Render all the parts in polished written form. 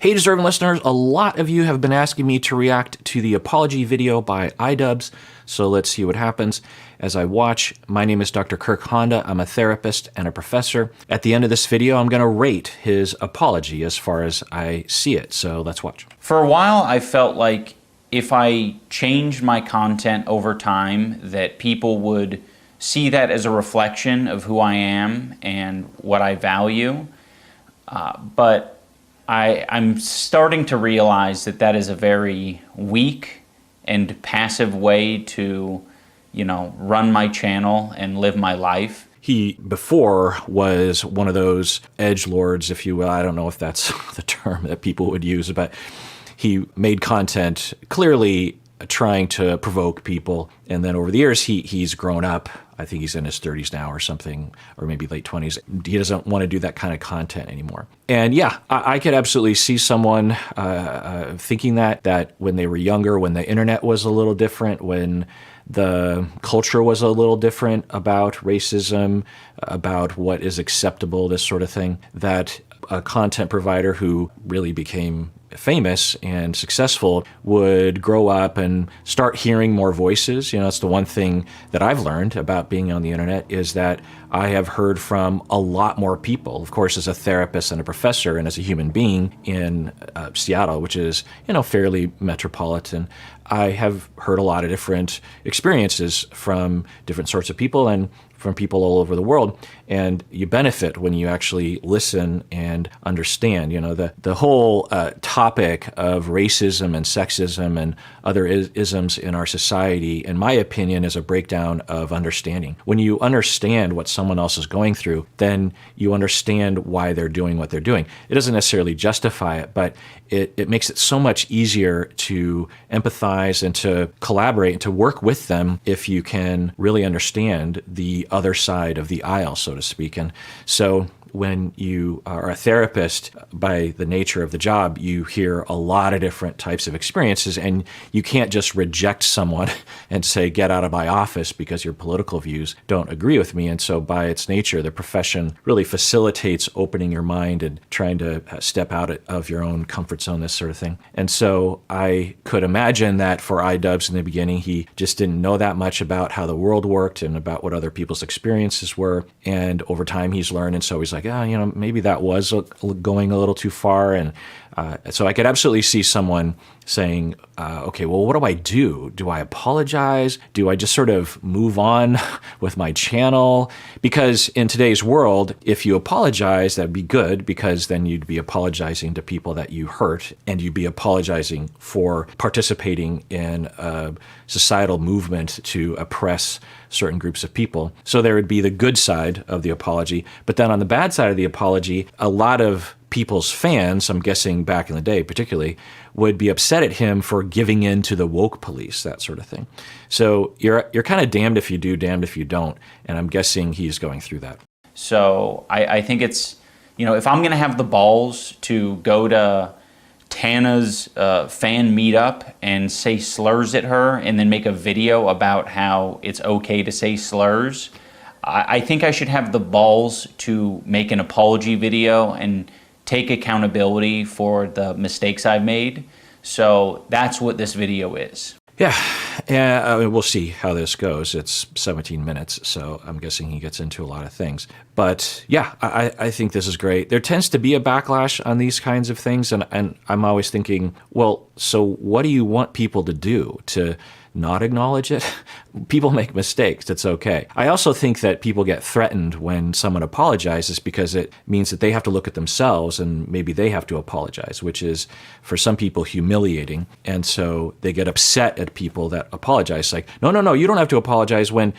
Hey, deserving listeners, a lot of you have been asking me to react to the apology video by iDubbbz, so let's see what happens as I watch. My name is Dr. Kirk Honda. I'm a therapist and a professor. At the end of this video, I'm going to rate his apology as far as I see it, so let's watch. For a while, I felt like if I changed my content over time, that people would see that as a reflection of who I am and what I value, but I'm starting to realize that that is a very weak and passive way to, run my channel and live my life. He, before, was one of those edgelords, if you will. I don't know if that's the term that people would use, but he made content clearly trying to provoke people. And then over the years, he's grown up. I think he's in his 30s now or something, or maybe late 20s. He doesn't want to do that kind of content anymore. And yeah, I could absolutely see someone thinking that when they were younger, when the internet was a little different, when the culture was a little different about racism, about what is acceptable, this sort of thing, that a content provider who really became famous and successful would grow up and start hearing more voices. It's the one thing that I've learned about being on the internet is that I have heard from a lot more people, of course, as a therapist and a professor and as a human being in Seattle, which is, fairly metropolitan. I have heard a lot of different experiences from different sorts of people and from people all over the world, and you benefit when you actually listen and understand. The whole topic of racism and sexism and other isms in our society, in my opinion, is a breakdown of understanding. When you understand what someone else is going through, then you understand why they're doing what they're doing. It doesn't necessarily justify it, but it makes it so much easier to empathize and to collaborate and to work with them if you can really understand the other side of the aisle, so to speak. And so when you are a therapist, by the nature of the job, you hear a lot of different types of experiences, and you can't just reject someone and say, get out of my office because your political views don't agree with me. And so by its nature, the profession really facilitates opening your mind and trying to step out of your own comfort zone, this sort of thing. And so I could imagine that for iDubbbz in the beginning, he just didn't know that much about how the world worked and about what other people's experiences were. And over time, he's learned, and so he's like, maybe that was going a little too far. And so I could absolutely see someone saying, okay, well, what do I do? Do I apologize? Do I just sort of move on with my channel? Because in today's world, if you apologize, that'd be good, because then you'd be apologizing to people that you hurt, and you'd be apologizing for participating in a societal movement to oppress certain groups of people. So there would be the good side of the apology. But then on the bad side of the apology, a lot of people's fans, I'm guessing back in the day particularly, would be upset at him for giving in to the woke police, that sort of thing. So you're kind of damned if you do, damned if you don't. And I'm guessing he's going through that. So I think it's, if I'm going to have the balls to go to Tana's fan meetup and say slurs at her and then make a video about how it's okay to say slurs, I think I should have the balls to make an apology video and take accountability for the mistakes I've made. So that's what this video is. Yeah, we'll see how this goes. It's 17 minutes, so I'm guessing he gets into a lot of things. But yeah, I think this is great. There tends to be a backlash on these kinds of things, and I'm always thinking, well, so what do you want people to do? To not acknowledge it? People make mistakes. It's okay. I also think that people get threatened when someone apologizes because it means that they have to look at themselves and maybe they have to apologize, which is for some people humiliating. And so they get upset at people that apologize. Like, no, you don't have to apologize, when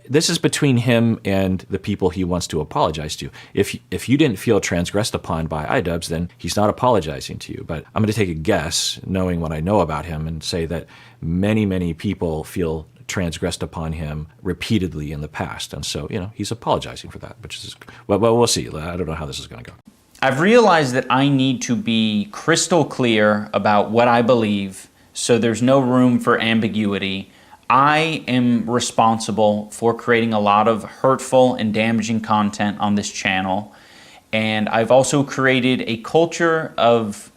this is between him and the people he wants to apologize to. If you didn't feel transgressed upon by iDubbbz, then he's not apologizing to you. But I'm going to take a guess, knowing what I know about him, and say that many people feel transgressed upon him repeatedly in the past. And so, he's apologizing for that, which is, well, we'll see. I don't know how this is going to go. I've realized that I need to be crystal clear about what I believe, so there's no room for ambiguity. I am responsible for creating a lot of hurtful and damaging content on this channel. And I've also created a culture of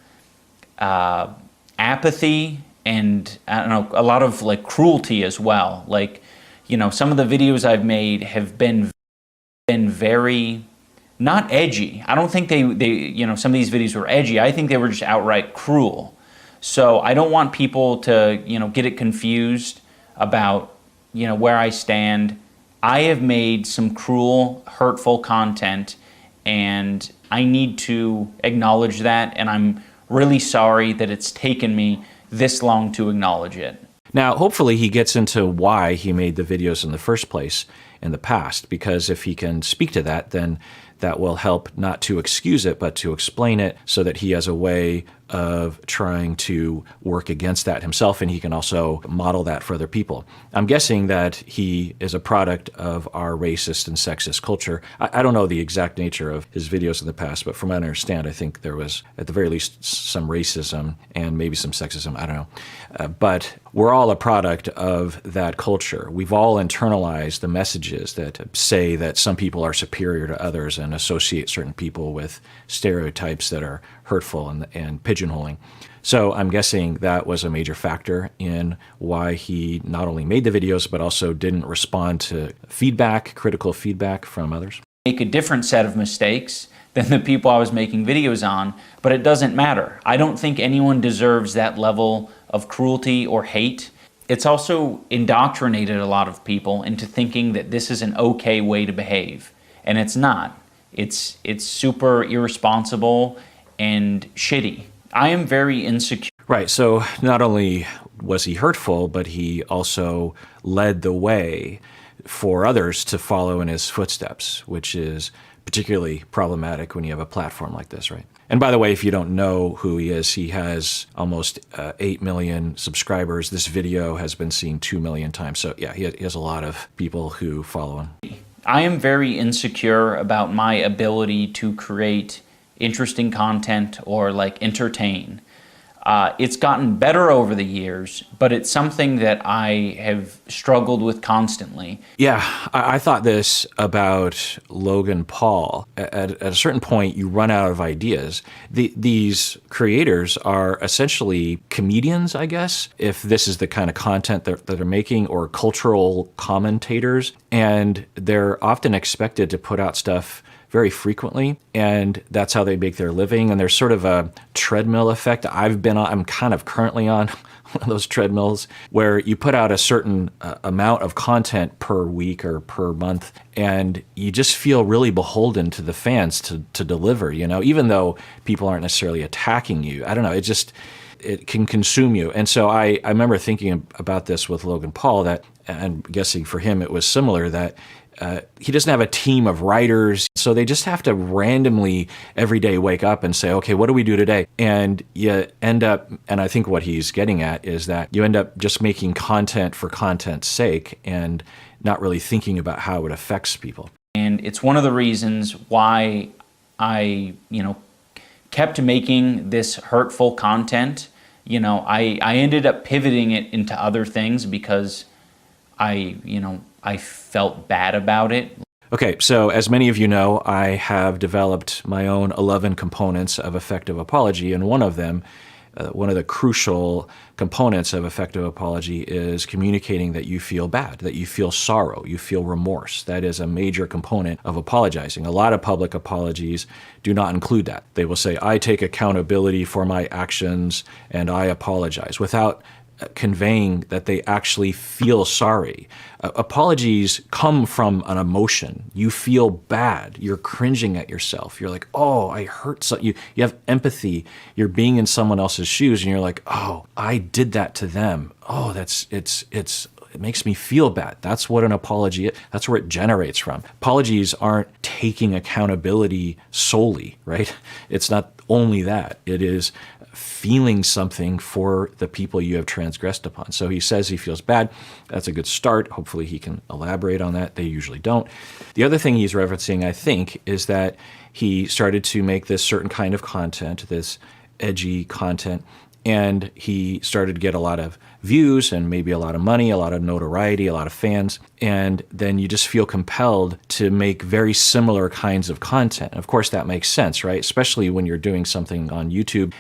apathy and, I don't know, a lot of like cruelty as well. Like, you know, some of the videos I've made have been very not edgy. I don't think they you know, some of these videos were edgy. I think they were just outright cruel. So I don't want people to, you know, get it confused about, you know, where I stand. I have made some cruel, hurtful content, and I need to acknowledge that, and I'm really sorry that it's taken me this long to acknowledge it. Now, hopefully he gets into why he made the videos in the first place in the past, because if he can speak to that, then that will help not to excuse it, but to explain it so that he has a way of trying to work against that himself, and he can also model that for other people. I'm guessing that he is a product of our racist and sexist culture. I don't know the exact nature of his videos in the past, but from what I understand, I think there was, at the very least, some racism and maybe some sexism. I don't know. But we're all a product of that culture. We've all internalized the messages that say that some people are superior to others and associate certain people with stereotypes that are hurtful and pigeonholing. So I'm guessing that was a major factor in why he not only made the videos, but also didn't respond to feedback, critical feedback from others. Make a different set of mistakes than the people I was making videos on, but it doesn't matter. I don't think anyone deserves that level of cruelty or hate. It's also indoctrinated a lot of people into thinking that this is an okay way to behave, and it's not. It's super irresponsible and shitty. I am very insecure. Right, so not only was he hurtful, but he also led the way for others to follow in his footsteps, which is particularly problematic when you have a platform like this, right? And by the way, if you don't know who he is, he has almost 8 million subscribers. This video has been seen 2 million times. So yeah, he has a lot of people who follow him. I am very insecure about my ability to create interesting content or like entertain. It's gotten better over the years, but it's something that I have struggled with constantly. Yeah, I thought this about Logan Paul. At a certain point, you run out of ideas. These creators are essentially comedians, I guess, if this is the kind of content that they're making, or cultural commentators. And they're often expected to put out stuff very frequently, and that's how they make their living. And there's sort of a treadmill effect. I'm kind of currently on one of those treadmills where you put out a certain amount of content per week or per month, and you just feel really beholden to the fans to deliver, you know, even though people aren't necessarily attacking you. I don't know, it can consume you. And so I remember thinking about this with Logan Paul, that, and I'm guessing for him it was similar, that he doesn't have a team of writers, so they just have to randomly every day wake up and say, okay, what do we do today? And you end up, and I think what he's getting at is that you end up just making content for content's sake and not really thinking about how it affects people. And it's one of the reasons why I, kept making this hurtful content. I ended up pivoting it into other things because I felt bad about it. Okay, so as many of you know, I have developed my own 11 components of effective apology, and one of them, one of the crucial components of effective apology is communicating that you feel bad, that you feel sorrow, you feel remorse. That is a major component of apologizing. A lot of public apologies do not include that. They will say, I take accountability for my actions and I apologize, without conveying that they actually feel sorry. Apologies come from an emotion. You feel bad. You're cringing at yourself. You're like, oh, I hurt so you have empathy. You're being in someone else's shoes and you're like, oh, I did that to them. Oh, it makes me feel bad. That's what an apology is. That's where it generates from. Apologies aren't taking accountability solely, right? It's not only that. It is feeling something for the people you have transgressed upon. So he says he feels bad. That's a good start. Hopefully he can elaborate on that. They usually don't. The other thing he's referencing, I think, is that he started to make this certain kind of content, this edgy content, And he started to get a lot of views and maybe a lot of money, a lot of notoriety, a lot of fans. And then you just feel compelled to make very similar kinds of content. And of course, that makes sense, right? Especially when you're doing something on YouTube.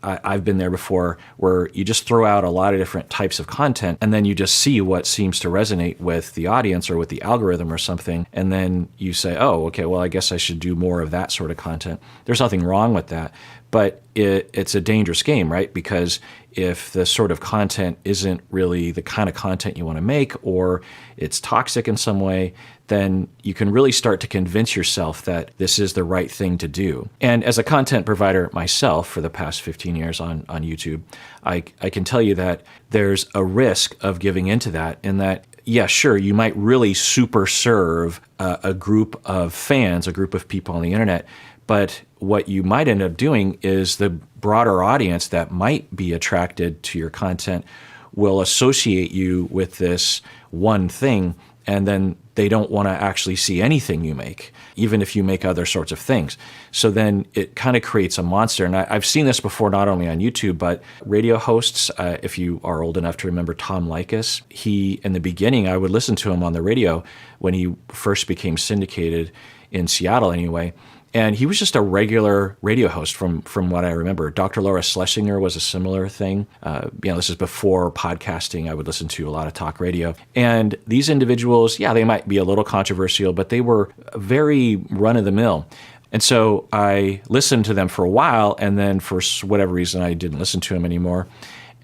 I've been there before where you just throw out a lot of different types of content and then you just see what seems to resonate with the audience or with the algorithm or something. And then you say, oh, okay, well, I guess I should do more of that sort of content. There's nothing wrong with that. But it's a dangerous game, right? Because if the sort of content isn't really the kind of content you want to make, or it's toxic in some way, then you can really start to convince yourself that this is the right thing to do. And as a content provider myself for the past 15 years on YouTube, I can tell you that there's a risk of giving into that, in that, yeah, sure, you might really super serve a group of fans, a group of people on the internet, but what you might end up doing is the broader audience that might be attracted to your content will associate you with this one thing, and then they don't want to actually see anything you make, even if you make other sorts of things. So then it kind of creates a monster. And I've seen this before, not only on YouTube, but radio hosts. If you are old enough to remember Tom Likas, he, in the beginning, I would listen to him on the radio when he first became syndicated in Seattle anyway. And he was just a regular radio host from what I remember. Dr. Laura Schlesinger was a similar thing. This is before podcasting. I would listen to a lot of talk radio. And these individuals, yeah, they might be a little controversial, but they were very run-of-the-mill. And so I listened to them for a while, and then for whatever reason, I didn't listen to them anymore.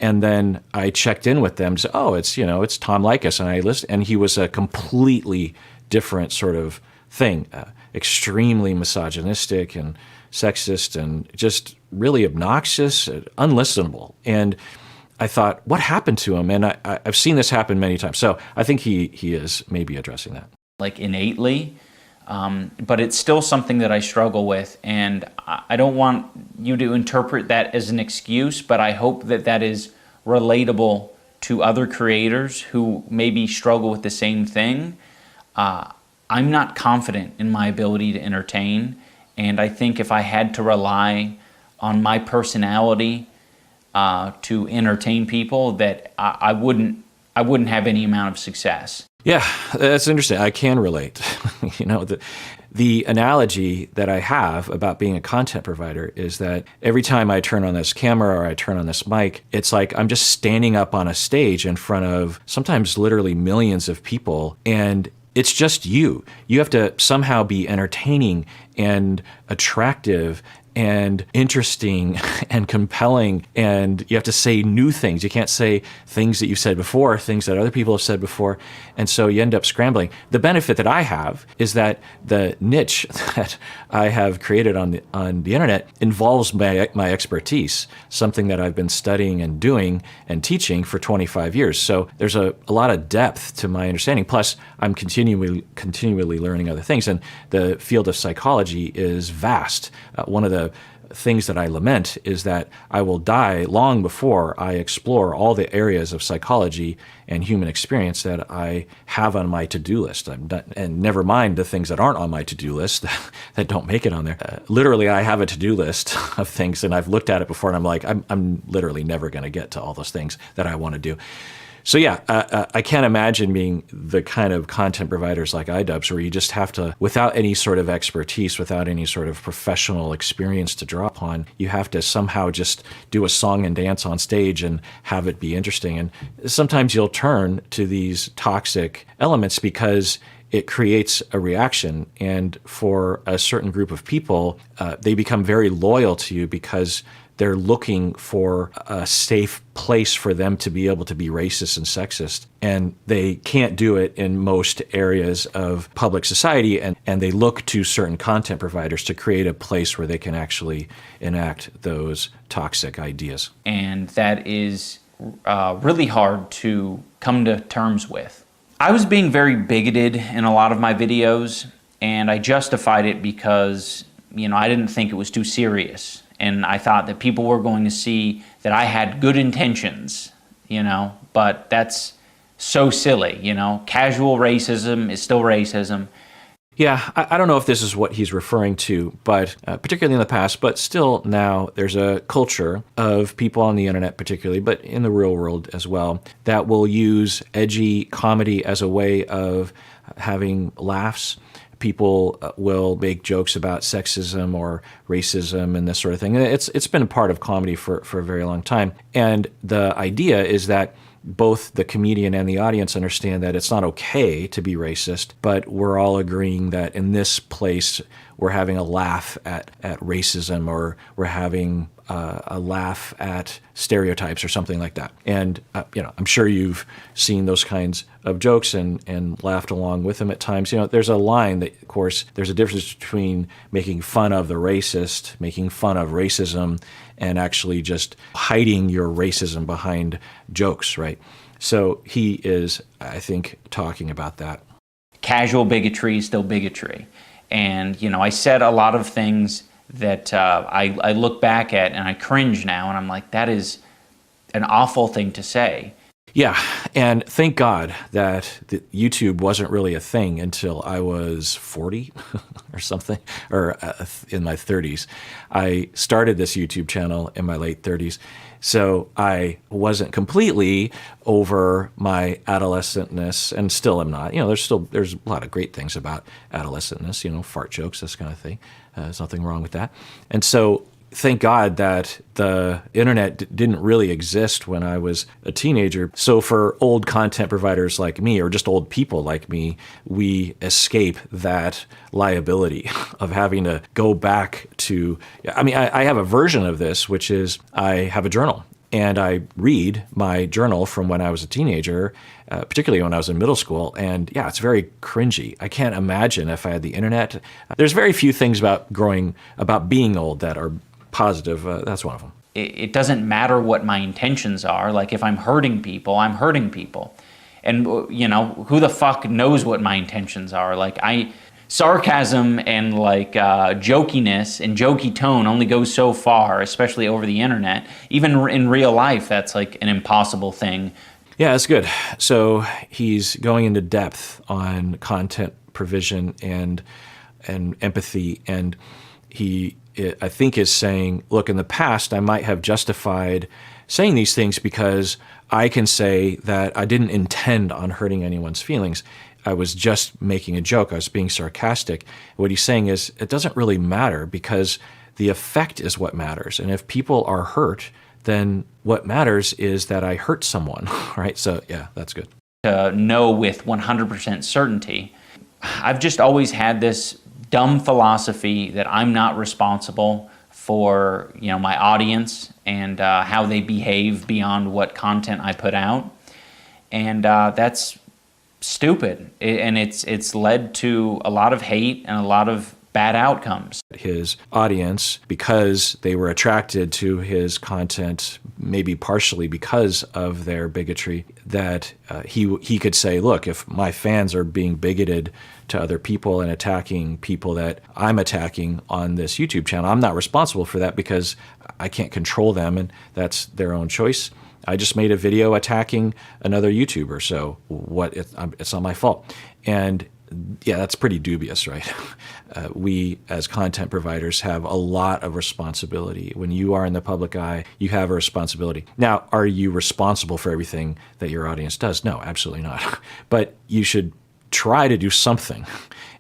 And then I checked in with them and said, oh, it's Tom Likas. And I listened, and he was a completely different sort of thing. Extremely misogynistic and sexist and just really obnoxious, unlistenable. And I thought, what happened to him? And I've seen this happen many times. So I think he is maybe addressing that. Like innately, but it's still something that I struggle with. And I don't want you to interpret that as an excuse, but I hope that that is relatable to other creators who maybe struggle with the same thing. I'm not confident in my ability to entertain, and I think if I had to rely on my personality to entertain people, that I wouldn't have any amount of success. Yeah, that's interesting. I can relate. The analogy that I have about being a content provider is that every time I turn on this camera or I turn on this mic, it's like I'm just standing up on a stage in front of sometimes literally millions of people, and it's just you. You have to somehow be entertaining and attractive and interesting and compelling, and you have to say new things. You can't say things that you've said before, things that other people have said before, and so you end up scrambling. The benefit that I have is that the niche that I have created on the internet involves my expertise, something that I've been studying and doing and teaching for 25 years. So there's a lot of depth to my understanding. Plus, I'm continually learning other things, and the field of psychology is vast. One of the things that I lament is that I will die long before I explore all the areas of psychology and human experience that I have on my to-do list. And never mind the things that aren't on my to-do list that don't make it on there. Literally, I have a to-do list of things, and I've looked at it before, and I'm like, I'm literally never going to get to all those things that I want to do. So yeah, I can't imagine being the kind of content providers like iDubbbz, where you just have to, without any sort of expertise, without any sort of professional experience to draw upon, you have to somehow just do a song and dance on stage and have it be interesting. And sometimes you'll turn to these toxic elements because it creates a reaction. And for a certain group of people, they become very loyal to you because they're looking for a safe place for them to be able to be racist and sexist. And they can't do it in most areas of public society. And they look to certain content providers to create a place where they can actually enact those toxic ideas. And that is really hard to come to terms with. I was being very bigoted in a lot of my videos, and I justified it because, I didn't think it was too serious. And I thought that people were going to see that I had good intentions, but that's so silly, Casual racism is still racism. Yeah, I don't know if this is what he's referring to, but particularly in the past, but still now there's a culture of people on the internet particularly, but in the real world as well, that will use edgy comedy as a way of having laughs. People will make jokes about sexism or racism and this sort of thing. It's been a part of comedy for a very long time. And the idea is that both the comedian and the audience understand that it's not okay to be racist, but we're all agreeing that in this place we're having a laugh at racism, or we're having a laugh at stereotypes or something like that. And I'm sure you've seen those kinds of jokes and laughed along with them at times. There's a line that, of course, there's a difference between making fun of the racist, making fun of racism, and actually just hiding your racism behind jokes, right? So he is, I think, talking about that. Casual bigotry is still bigotry. And, I said a lot of things that I look back at and I cringe now, and I'm like, that is an awful thing to say. Yeah, and thank God that YouTube wasn't really a thing until I was 40 or something, or in my 30s. I started this YouTube channel in my late 30s, so I wasn't completely over my adolescentness, and still am not. There's a lot of great things about adolescentness, fart jokes, this kind of thing. There's nothing wrong with that. And so thank God that the internet didn't really exist when I was a teenager. So for old content providers like me, or just old people like me, we escape that liability of having to go back to, I have a version of this, which is I have a journal. And I read my journal from when I was a teenager, particularly when I was in middle school. And yeah, it's very cringy. I can't imagine if I had the internet. There's very few things about being old that are positive. That's one of them. It doesn't matter what my intentions are. Like, if I'm hurting people, I'm hurting people. And, who the fuck knows what my intentions are? Like, sarcasm and jokiness and jokey tone only goes so far, especially over the internet. Even in real life, that's like an impossible thing. Yeah, that's good. So he's going into depth on content provision and empathy, and he, I think, is saying, look, in the past I might have justified saying these things because I can say that I didn't intend on hurting anyone's feelings. I was just making a joke. I was being sarcastic. What he's saying is it doesn't really matter, because the effect is what matters. And if people are hurt, then what matters is that I hurt someone, right? So yeah, that's good. To know with 100% certainty. I've just always had this dumb philosophy that I'm not responsible for, my audience and how they behave beyond what content I put out. And that's stupid, and it's led to a lot of hate and a lot of bad outcomes. His audience, because they were attracted to his content, maybe partially because of their bigotry, that he could say, look, if my fans are being bigoted to other people and attacking people that I'm attacking on this YouTube channel, I'm not responsible for that because I can't control them, and that's their own choice. I just made a video attacking another YouTuber, so it's not my fault. And yeah, that's pretty dubious, right? We, as content providers, have a lot of responsibility. When you are in the public eye, you have a responsibility. Now, are you responsible for everything that your audience does? No, absolutely not. But you should try to do something.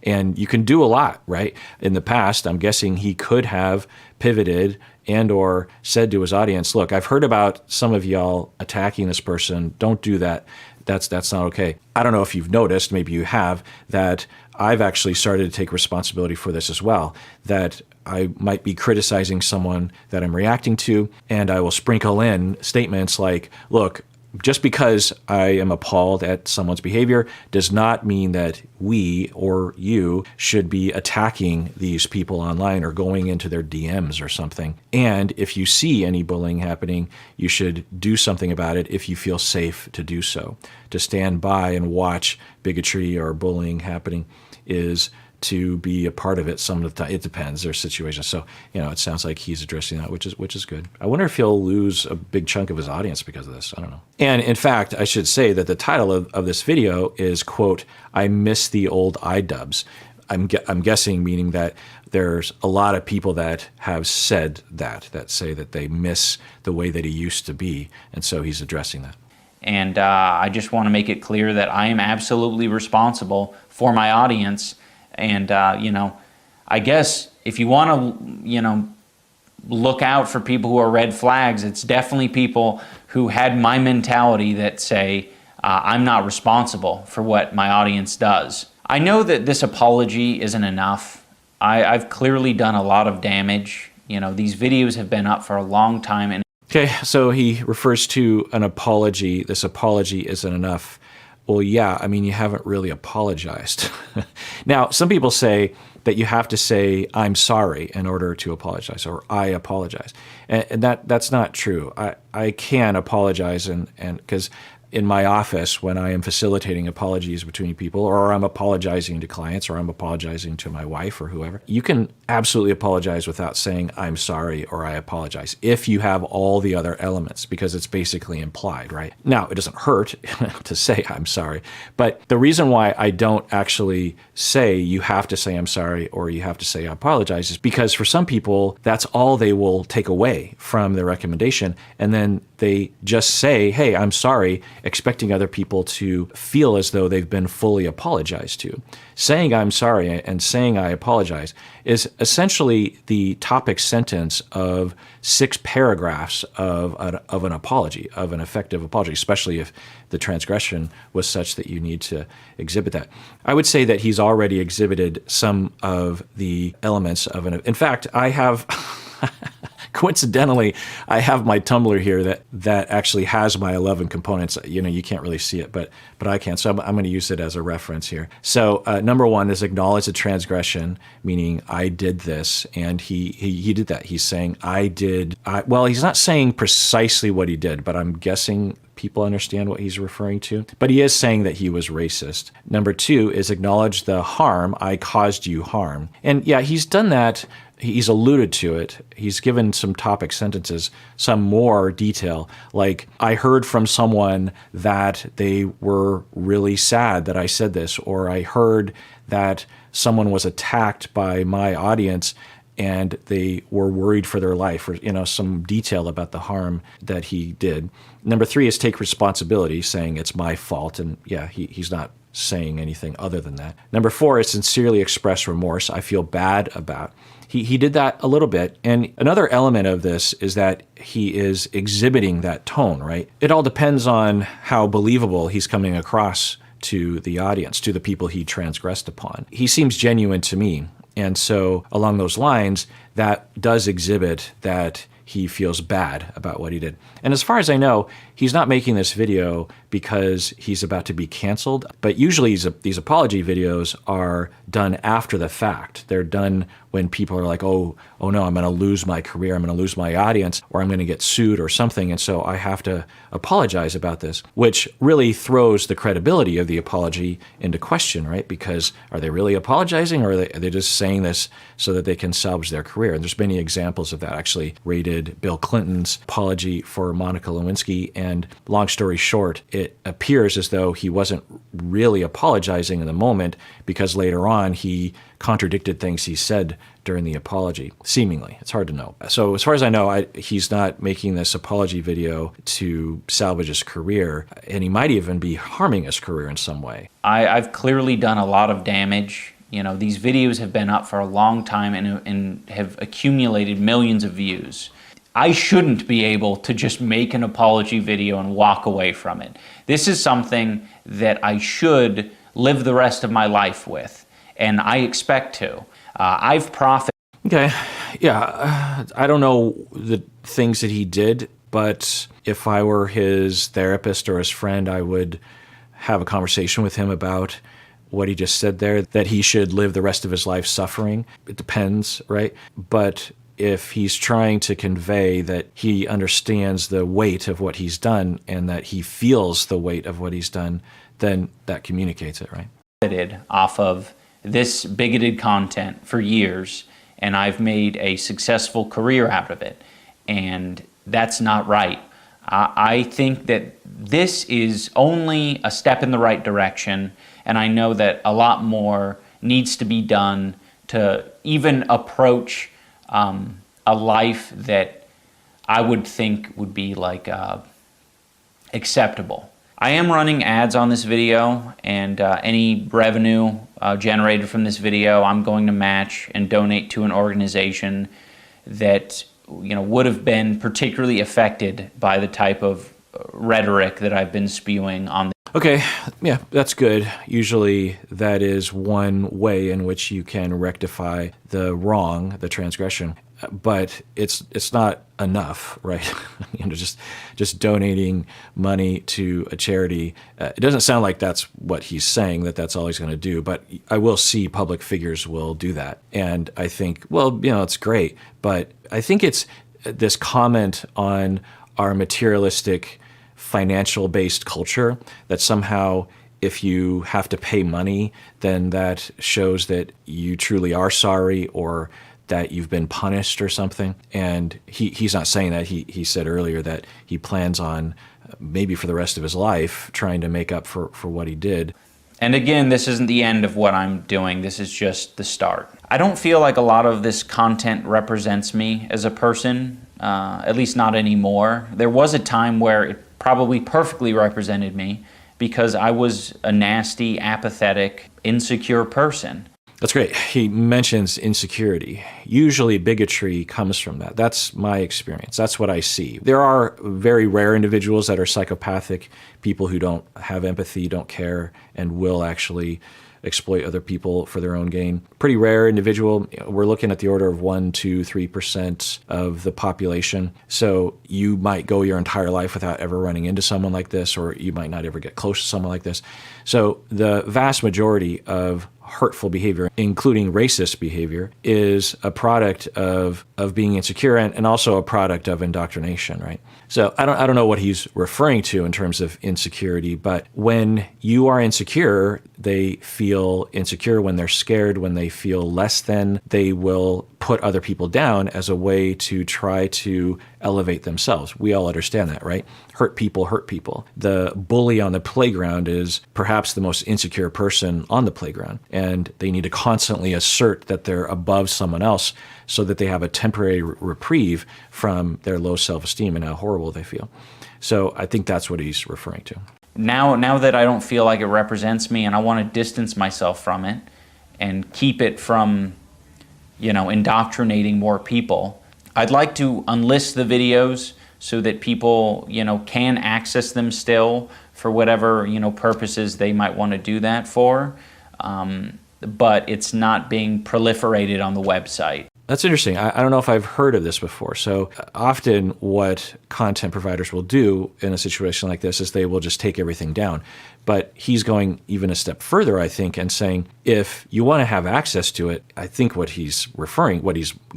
And you can do a lot, right? In the past, I'm guessing he could have pivoted and or said to his audience, look, I've heard about some of y'all attacking this person. Don't do that. That's not okay. I don't know if you've noticed, maybe you have, that I've actually started to take responsibility for this as well, that I might be criticizing someone that I'm reacting to, and I will sprinkle in statements like, look, just because I am appalled at someone's behavior does not mean that we or you should be attacking these people online or going into their DMs or something. And if you see any bullying happening, you should do something about it if you feel safe to do so. To stand by and watch bigotry or bullying happening is to be a part of it some of the time. It depends. There's situations. So, it sounds like he's addressing that, which is good. I wonder if he'll lose a big chunk of his audience because of this. I don't know. And in fact, I should say that the title of this video is, quote, I miss the old iDubbbz. I'm guessing, meaning that there's a lot of people that have said that say that they miss the way that he used to be, and so he's addressing that. And I just want to make it clear that I am absolutely responsible for my audience. And, I guess if you want to, look out for people who are red flags, it's definitely people who had my mentality that say, I'm not responsible for what my audience does. I know that this apology isn't enough. I've clearly done a lot of damage. These videos have been up for a long time. And okay, so he refers to an apology. This apology isn't enough. Well, yeah, I mean, you haven't really apologized. Now, some people say that you have to say, I'm sorry, in order to apologize, or I apologize. And that's not true. I can apologize, and because in my office, when I am facilitating apologies between people, or I'm apologizing to clients, or I'm apologizing to my wife or whoever, you can absolutely apologize without saying I'm sorry or I apologize if you have all the other elements, because it's basically implied, right? Now, it doesn't hurt to say I'm sorry, but the reason why I don't actually say you have to say I'm sorry or you have to say I apologize is because for some people, that's all they will take away from the recommendation, and then they just say, hey, I'm sorry, expecting other people to feel as though they've been fully apologized to. Saying I'm sorry and saying I apologize is essentially the topic sentence of 6 paragraphs of an apology, of an effective apology, especially if the transgression was such that you need to exhibit that. I would say that he's already exhibited some of the elements of an. In fact, I have. Coincidentally, I have my Tumblr here that actually has my 11 components. You can't really see it, but I can. So I'm going to use it as a reference here. So number 1 is acknowledge the transgression, meaning I did this, and he did that. He's saying I did. Well, he's not saying precisely what he did, but I'm guessing people understand what he's referring to. But he is saying that he was racist. Number 2 is acknowledge the harm. I caused you harm. And yeah, he's done that. He's alluded to it. He's given some topic sentences, some more detail. Like, I heard from someone that they were really sad that I said this, or I heard that someone was attacked by my audience and they were worried for their life, or some detail about the harm that he did. Number 3 is take responsibility, saying it's my fault, and yeah, he's not saying anything other than that. Number 4 is sincerely express remorse. I feel bad about. He did that a little bit. And another element of this is that he is exhibiting that tone, right? It all depends on how believable he's coming across to the audience, to the people he transgressed upon. He seems genuine to me. And so along those lines, that does exhibit that he feels bad about what he did. And as far as I know, he's not making this video because he's about to be canceled. But usually these apology videos are done after the fact. They're done when people are like, oh no, I'm going to lose my career, I'm going to lose my audience, or I'm going to get sued or something, and so I have to apologize about this, which really throws the credibility of the apology into question, right? Because are they really apologizing, or are they just saying this so that they can salvage their career? And there's many examples of that. Actually rated Bill Clinton's apology for Monica Lewinsky, and long story short, it appears as though he wasn't really apologizing in the moment, because later on he contradicted things he said during the apology, seemingly. It's hard to know. So as far as I know, he's not making this apology video to salvage his career, and he might even be harming his career in some way. I've clearly done a lot of damage. These videos have been up for a long time and have accumulated millions of views. I shouldn't be able to just make an apology video and walk away from it. This is something that I should live the rest of my life with, and I expect to. I've profited. Okay, yeah, I don't know the things that he did, but if I were his therapist or his friend, I would have a conversation with him about what he just said there, that he should live the rest of his life suffering. It depends, right? But if he's trying to convey that he understands the weight of what he's done and that he feels the weight of what he's done, then that communicates it, right? Off of this bigoted content for years, and I've made a successful career out of it, and that's not right. I think that this is only a step in the right direction, and I know that a lot more needs to be done to even approach a life that I would think would be like acceptable. I am running ads on this video, and any revenue generated from this video I'm going to match and donate to an organization that would have been particularly affected by the type of rhetoric that I've been spewing on. Okay, yeah, that's good. Usually that is one way in which you can rectify the wrong, the transgression. But it's not enough, right? Just donating money to a charity. It doesn't sound like that's what he's saying, that's all he's going to do. But I will see public figures will do that. And I think, well, it's great. But I think it's this comment on our materialistic, financial-based culture that somehow if you have to pay money, then that shows that you truly are sorry or that you've been punished or something. And he's not saying that. He said earlier that he plans on, maybe for the rest of his life, trying to make up for what he did. And again, this isn't the end of what I'm doing. This is just the start. I don't feel like a lot of this content represents me as a person, at least not anymore. There was a time where it probably perfectly represented me because I was a nasty, apathetic, insecure person. That's great. He mentions insecurity. Usually bigotry comes from that. That's my experience. That's what I see. There are very rare individuals that are psychopathic, people who don't have empathy, don't care, and will actually exploit other people for their own gain. Pretty rare individual. We're looking at the order of 1%, 2%, 3% of the population. So you might go your entire life without ever running into someone like this, or you might not ever get close to someone like this. So the vast majority of hurtful behavior, including racist behavior, is a product of being insecure and also a product of indoctrination, right? So I don't know what he's referring to in terms of insecurity, but when you are insecure, they feel insecure. When they're scared, when they feel less than, they will put other people down as a way to try to elevate themselves. We all understand that, right? Hurt people hurt people. The bully on the playground is perhaps the most insecure person on the playground, and they need to constantly assert that they're above someone else so that they have a temporary reprieve from their low self-esteem and how horrible they feel. So I think that's what he's referring to. Now that I don't feel like it represents me and I want to distance myself from it and keep it from, indoctrinating more people, I'd like to unlist the videos so that people, can access them still for whatever, purposes they might want to do that for. But it's not being proliferated on the website. That's interesting. I don't know if I've heard of this before. So often what content providers will do in a situation like this is they will just take everything down. But he's going even a step further, I think, and saying if you want to have access to it, I think what he's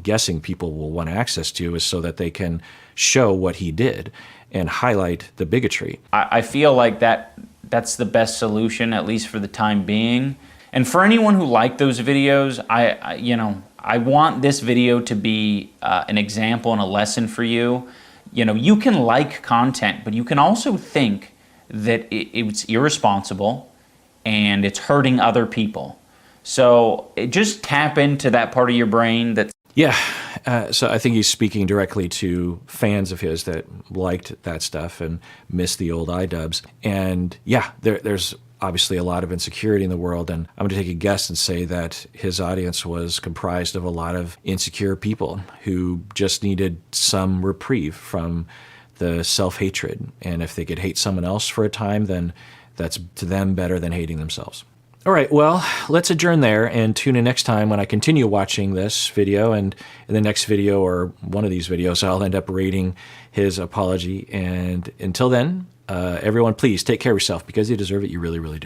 guessing people will want access to is so that they can show what he did and highlight the bigotry. I feel like that's the best solution, at least for the time being. And for anyone who liked those videos, I want this video to be an example and a lesson for you. You can like content, but you can also think that it's irresponsible and it's hurting other people. So just tap into that part of your brain that's... Yeah, so I think he's speaking directly to fans of his that liked that stuff and missed the old iDubbbz. And yeah, there's obviously a lot of insecurity in the world, and I'm going to take a guess and say that his audience was comprised of a lot of insecure people who just needed some reprieve from the self-hatred. And if they could hate someone else for a time, then that's to them better than hating themselves. All right, well, let's adjourn there and tune in next time when I continue watching this video, and in the next video or one of these videos, I'll end up rating his apology. And until then, everyone, please take care of yourself because you deserve it. You really, really do.